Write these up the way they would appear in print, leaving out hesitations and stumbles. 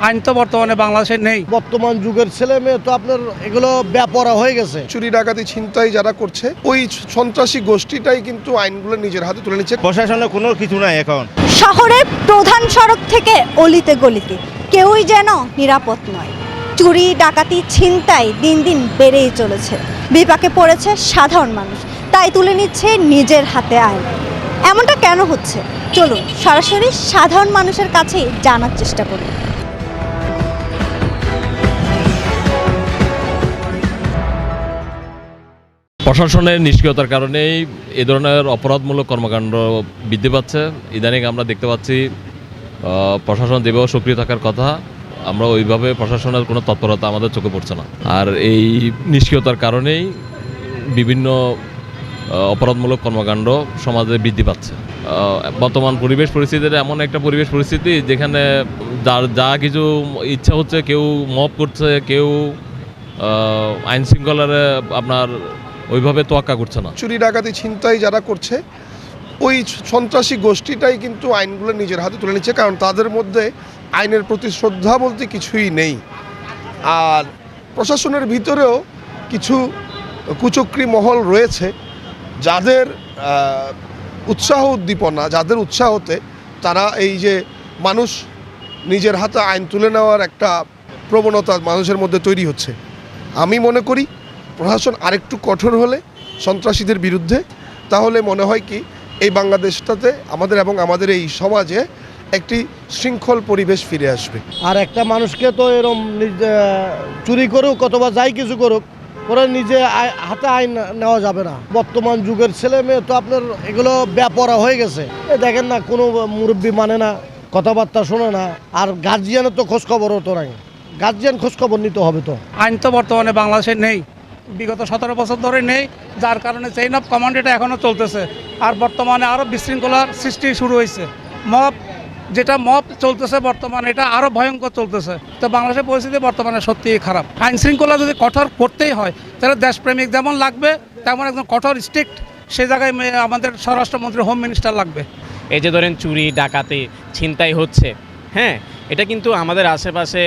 আইন তো বর্তমানে বাংলাদেশে নেই। বর্তমান যুগের ছেলে মেয়ে তো আপনার এগুলো বেপরা হয়ে গেছে। চুরি ডাকাতি ছিনতাই যারা করছে ওই সন্ত্রাসী গোষ্ঠীটাই কিন্তু আইনগুলো নিজের হাতে তুলে নিচ্ছে। প্রশাসনের কোনো কিছু নাই এখন। শহরের প্রধান সড়ক থেকে অলিতে গলিতে কেউই যেন নিরাপদ নয়। চুরি ডাকাতি ছিনতাই দিন দিন বেড়েই চলেছে। বিপাকে পড়েছে সাধারণ মানুষ, তাই তুলে নিচ্ছে নিজের হাতে আইন। এমনটা কেন হচ্ছে চলুন সরাসরি সাধারণ মানুষের কাছেই জানার চেষ্টা করি। প্রশাসনের নিষ্ক্রিয়তার কারণেই এই ধরনের অপরাধমূলক কর্মকাণ্ড বৃদ্ধি পাচ্ছে। ইদানিং আমরা দেখতে পাচ্ছি প্রশাসন যেভাবে সক্রিয় থাকার কথা, আমরা ওইভাবে প্রশাসনের কোনো তৎপরতা আমাদের চোখে পড়ছে না। আর এই নিষ্ক্রিয়তার কারণেই বিভিন্ন অপরাধমূলক কর্মকাণ্ড সমাজে বৃদ্ধি পাচ্ছে। বর্তমান পরিবেশ পরিস্থিতিতে এমন একটা পরিবেশ পরিস্থিতি যেখানে যা কিছু ইচ্ছা হচ্ছে, কেউ মব করছে, কেউ আইন শৃঙ্খলার আপনার ওইভাবে তোয়াক্কা করছে না। চুরি ডাকাতি ছিনতাই যারা করছে ওই সন্ত্রাসী গোষ্ঠীটাই কিন্তু আইনগুলো নিজের হাতে তুলে নিচ্ছে, কারণ তাদের মধ্যে আইনের প্রতি শ্রদ্ধা বলতে কিছুই নেই। আর প্রশাসনের ভিতরেও কিছু কুচক্রী মহল রয়েছে যাদের উৎসাহ উদ্দীপনা, যাদের উৎসাহতে তারা এই যে মানুষ নিজের হাতে আইন তুলে নেওয়ার একটা প্রবণতা মানুষের মধ্যে তৈরি হচ্ছে। আমি মনে করি প্রশাসন আরেকটু কঠোর হলে সন্ত্রাসীদের বিরুদ্ধে, তাহলে মনে হয় কি এই বাংলাদেশটাতে আমাদের এবং আমাদের এই সমাজে একটি শৃঙ্খল পরিবেশ ফিরে আসবে। আর একটা মানুষকে তো এরকম চুরি করুক অথবা যাই কিছু করুক, ওরা নিজে হাতে আইন নেওয়া যাবে না। বর্তমান যুগের ছেলে মেয়ে তো আপনার এগুলো বেপরা হয়ে গেছে। দেখেন না, কোনো মুরব্বী মানে না, কথাবার্তা শোনে না। আর গার্জিয়ানের তো খোঁজখবরও তো নাই, গার্জিয়ান খোঁজখবর নিতে হবে। তো আইন তো বর্তমানে বাংলাদেশে নেই, বিগত 17 বছর ধরে নেই, যার কারণে চেইন অফ কমান্ড এটা এখনও চলতেছে। আর বর্তমানে আরও বিশৃঙ্খলার সৃষ্টি শুরু হয়েছে। মব চলতেছে বর্তমানে, এটা আরও ভয়ঙ্কর চলতেছে। তো বাংলাদেশের পরিস্থিতি বর্তমানে সত্যিই খারাপ। আইন শৃঙ্খলা যদি কঠোর করতেই হয়, তাহলে দেশপ্রেমিক যেমন লাগবে তেমন একদম কঠোর স্ট্রিক্ট সেই জায়গায় আমাদের স্বরাষ্ট্রমন্ত্রী, হোম মিনিস্টার লাগবে। এই যে ধরেন চুরি ডাকাতি ছিনতাই হচ্ছে, হ্যাঁ, এটা কিন্তু আমাদের আশেপাশে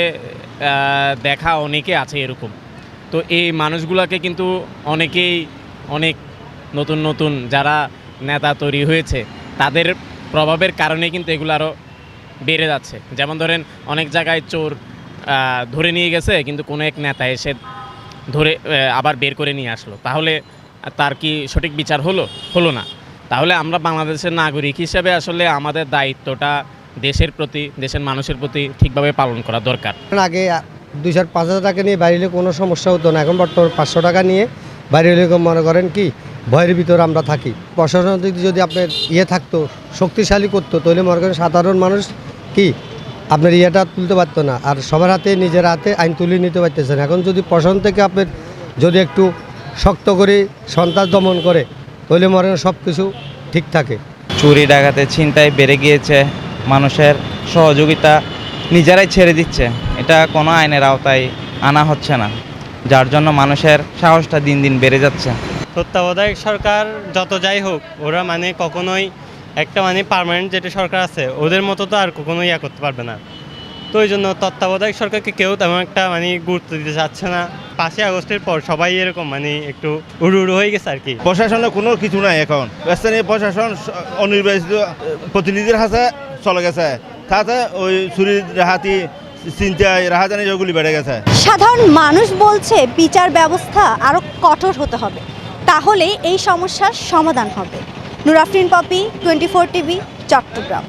দেখা অনেকে আছে এরকম। তো এই মানুষগুলোকে কিন্তু অনেক নতুন যারা নেতা তৈরি হয়েছে তাদের প্রভাবের কারণে কিন্তু এগুলো আরও বেড়ে যাচ্ছে। যেমন ধরেন অনেক জায়গায় চোর ধরে নিয়ে গেছে, কিন্তু কোনো এক নেতা এসে ধরে আবার বের করে নিয়ে আসলো, তাহলে তার কি সঠিক বিচার হলো না? তাহলে আমরা বাংলাদেশের নাগরিক হিসেবে আসলে আমাদের দায়িত্বটা দেশের প্রতি, দেশের মানুষের প্রতি ঠিকভাবে পালন করা দরকার। আগে 2,000-5,000 টাকা নিয়ে বাইরে হলে কোনো সমস্যা হতো না, এখন বর্তমানে 500 টাকা নিয়ে বাইরে হলে মনে করেন কি ভয়ের ভিতরে আমরা থাকি। প্রশাসন যদি আপনার থাকতো, শক্তিশালী করতো, তাহলে মনে করেন সাধারণ মানুষ কি আপনার তুলতে পারতো না। আর সবার হাতে নিজের হাতে আইন তুলে নিতে পারতেছেন। এখন যদি প্রশাসন থেকে আপনার যদি একটু শক্ত করে সন্ত্রাস দমন করে, তাহলে মনে করেন সব কিছু ঠিক থাকে। চুরি ডাকাতে ছিনতাই বেড়ে গিয়েছে, মানুষের সহযোগিতা নিজেরাই ছেড়ে দিচ্ছে, এটা কোনো আইনের আওতায় আনা হচ্ছে না, যার জন্য মানুষের সাহসটা দিন দিন বেড়ে যাচ্ছে। তত্ত্বাবধায়ক সরকার যত যাই হোক, ওরা কখনোই একটা পার্মানেন্ট যেটা সরকার আছে ওদের মতো তো আর কখনোই করতে পারবে না। তো ওই জন্য তত্ত্বাবধায়ক সরকারকে কেউ তেমন একটা গুরুত্ব দিতে চাচ্ছে না। 5ই আগস্টের পর সবাই এরকম একটু উড়ু হয়ে গেছে আর কি। প্রশাসনের কোনো কিছু নাই এখন। স্থানীয় প্রশাসন অনির্বাচিত প্রতিনিধির হাতে চলে গেছে, তাতে ওই চুরি ডাকাতি ছিনতাই রাহাজানি যেগুলি বেড়ে গেছে। সাধারণ মানুষ বলছে বিচার ব্যবস্থা আরও কঠোর হতে হবে, তাহলে এই সমস্যার সমাধান হবে। নুর আফরিন পপি, 24 টিভি, চট্টগ্রাম।